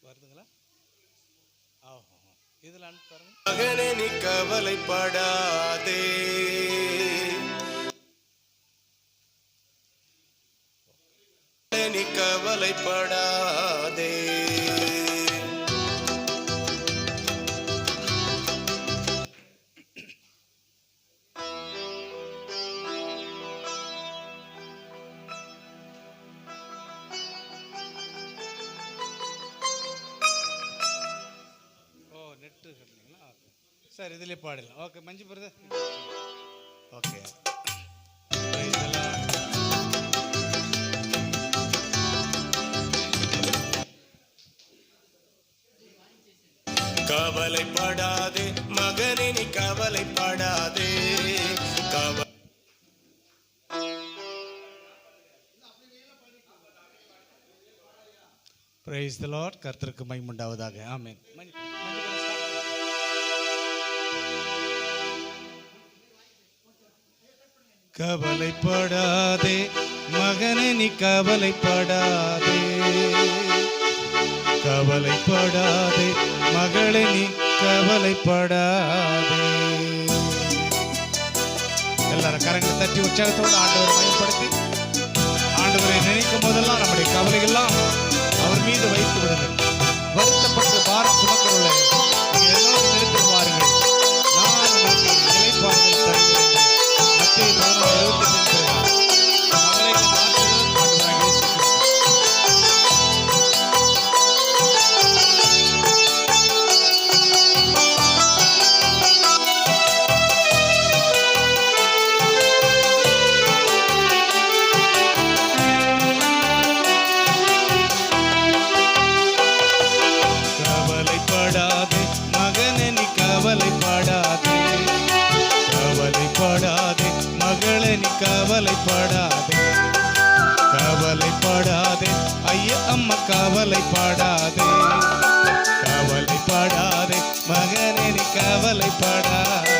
வருதுங்களா? இதுல மகனே நீ கவலைப்படாதே, நீ கவலைப்படாதே. சார் இதுலேயே பாடலாம். ஓகே மஞ்சு பிரதர். ஓகே. கவலைப்படாதே மகனே நீ கவலைப்படாதே. Praise the Lord. கர்த்தருக்கு மகிமை உண்டாவதாக. ஆமென். கவலைப்படாதே மகனே நீ கவலைப்படாதே, கவலைப்படாதே மகளே நீ கவலைப்படாதே. எல்லாரும் கரங்களை தட்டி உற்சாகத்தோடு ஆண்டவரை மகிமைப்படுத்தி ஆண்டவரை நினைக்கும் போதெல்லாம் நம்முடைய கவலைகள்லாம் அவர் மீது வைத்து விடுங்கள். வருத்தப்பட்டு பாரம் சுமக்கிறவர்களே எல்லாரும் நிறுத்தி வாருங்கள், நான் உங்களுக்கு நிலைப்பாடுதல் தருகிறேன். மத்தேயு 11:25 கவலைப்படாதே மகனே நீ கவலைப்படாதே, கவலைப்படாதே மகளே நீ கவலைப்படாதே, கவலைப்படாதே ஐயா அம்மா கவலைப்படாதே, கவலைப்படாதே மகனே நீ கவலைப்படாதே.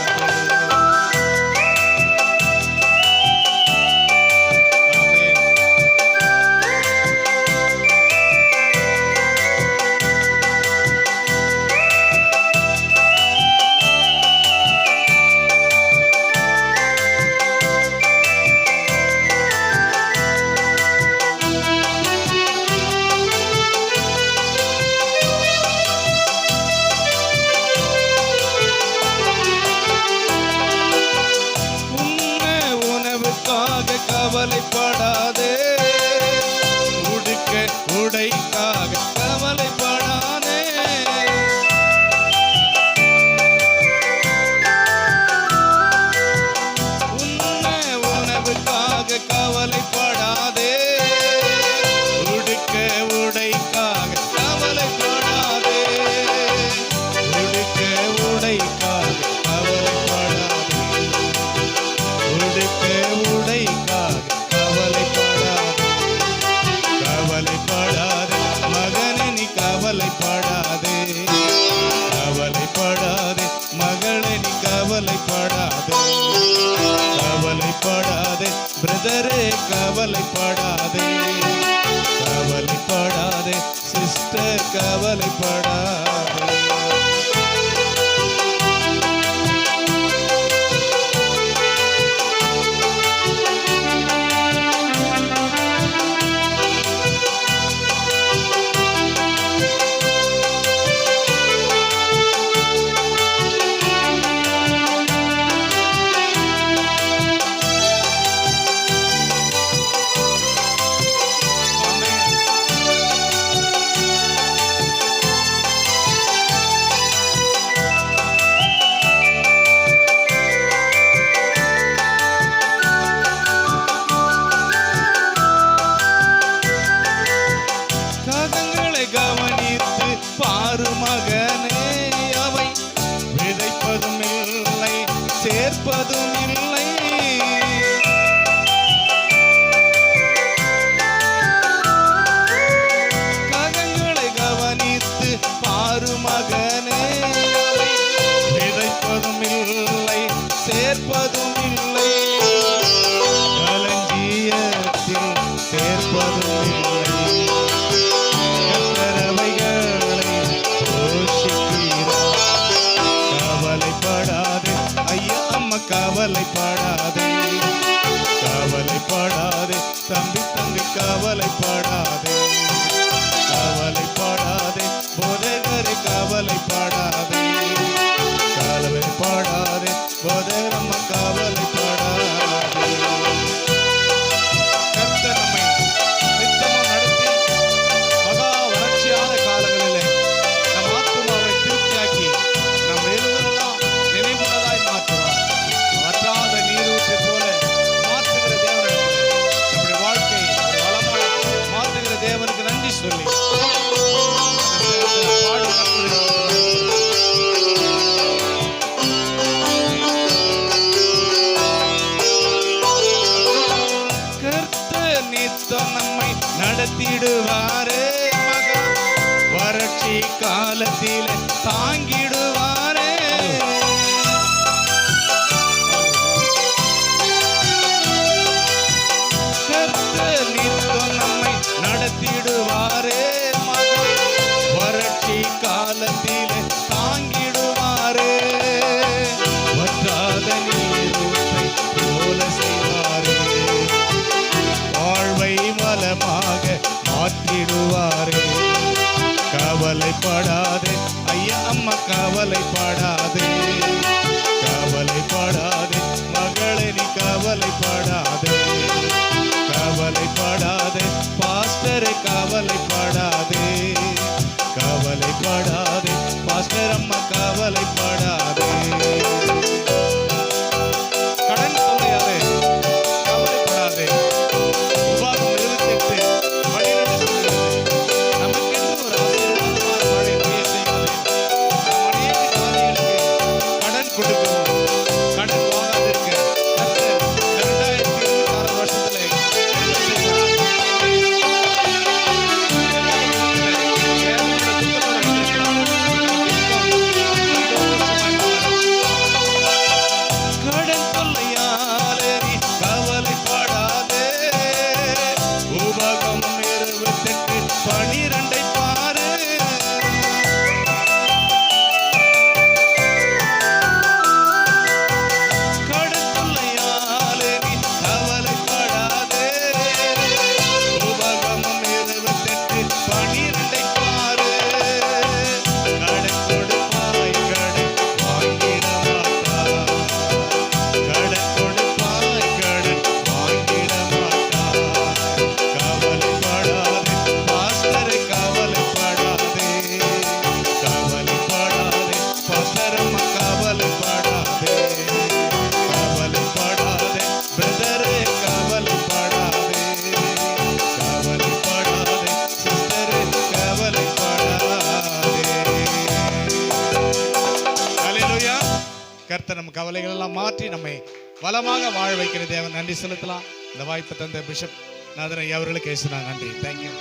கவலைப்படாதே உடுக்க உடைக்காக கவலைப்படாதே, உன்னை உணவுக்காக கவலைப்படாதே உடுக்க உடைக்காக கவலைப்படாதே, உடுக்க உடைக்காக கவலைப்படாதே, உடுக்க உடைக்காக கவலைப்படாதே மகனே நீ கவலைப்படாதே, கவலைப்படாதே மகளே நீ கவலைப்படாதே, கவலைப்படாதே பிரதரே கவலைப்படாதே, கவலைப்படாதே சிஸ்டர் கவலைப்படாதே. கவனித்து பாரு மகனே, அவை விதைப்பதும் இல்லை சேர்ப்பதும் இல்லை, ககங்களை கவனித்து பாரு மகனே, அவை விதைப்பதும் கவலைப்படாதே, கவலைப்படாதே தம்பி தம்பி கவலைப்படாதே, கவலைப்படாதே போதகரே கவலைப்படாதே, கவலைப்படாதே போதகரம்மா கவலைப்படாதே. கர்த்தர் நம்மை நித்தமும் நடத்தி மகா வறட்சியான காலங்களிலே நம் ஆத்துமாவை திருப்தியாக்கி நம் எலும்பெல்லாம் நினைவுள்ளதாய் மாற்றுவார். வற்றாத நீரூற்றை போல மாற்றுகிற தேவனிடத்தில் நம்முடைய வாழ்க்கை ஒரு வளமாய் மாற்றுகிற தேவனுக்கு நன்றி சொல்லி பாடி கர்த்தர் நித்தம் நம்மை நடத்திடுவாரே மகா வறட்சி காலத்திலே தாங்கிடுவாரே. கர்த்தர் நித்தம் நம்மை நடத்திடுவாரே மகா வறட்சி காலத்திலே தாங்கிடுவாரே. வற்றாத நீரூற்றை போல செய்வாரே, வாழ்வை வளமாக மாற்றிடுவாரே. கவலைப்படாதே ஐயா அம்மா கவலைப்படாதே, கவலைப்படாதே மகளே நீ கவலைப்படாதே, கவலைப்படாதே பாஸ்டரை கவலைப்படாதே, கவலைப்படாதே பாஸ்டர் அம்மா கவலைப்படாதே. கடன் தொல்லையாலே கவலைப்படாதே. உபாகம் 28 12 சொல்கிறது, நமக்கென்று ஒரு ஆசீர்வாதமான மழை பெய்ய செய்வது. நாம் அநேக காரியங்களுக்கு கடன் கொடுக்கிறோம். கடன் வாங்காதிருக்க கர்த்தர் 2026 வருஷத்திலே கிருபை செய்வார். கடன் தொல்லையாலே நீ கவலைப்படாதே. உபாகம் 28 12 பாரு. கடன் தொல்லையாலே நீ கவலைப்படாதே. உபாகம் 28 12 பாரு. கடன் கொடுப்பாய் கடன் வாங்கிட மாட்டாய், கடன் கொடுப்பாய் கடன் வாங்கிட மாட்டாய். கவலைப்படாதே பாஸ்டரை கவலைப்படாதே, கவலைப்படாதே பாஸ்டரம்மா கவலைப்படாதே, கவலைப்படாதே பிரதரே கவலைப்படாதே, கவலைப்படாதே சிஸ்டரே கவலைப்படாதே. ஹல்லேலூயா. கர்த்தர் நம் கவலைகள் எல்லாம் மாற்றி நம்மை வளமாக வாழ வைக்கிற தேவன் நன்றி செலுத்தலாம். இந்த வாய்ப்பை தந்த பிஷப் நாதன் ஐயா அவர்களுக்கு நன்றி. தேங்க்யூ.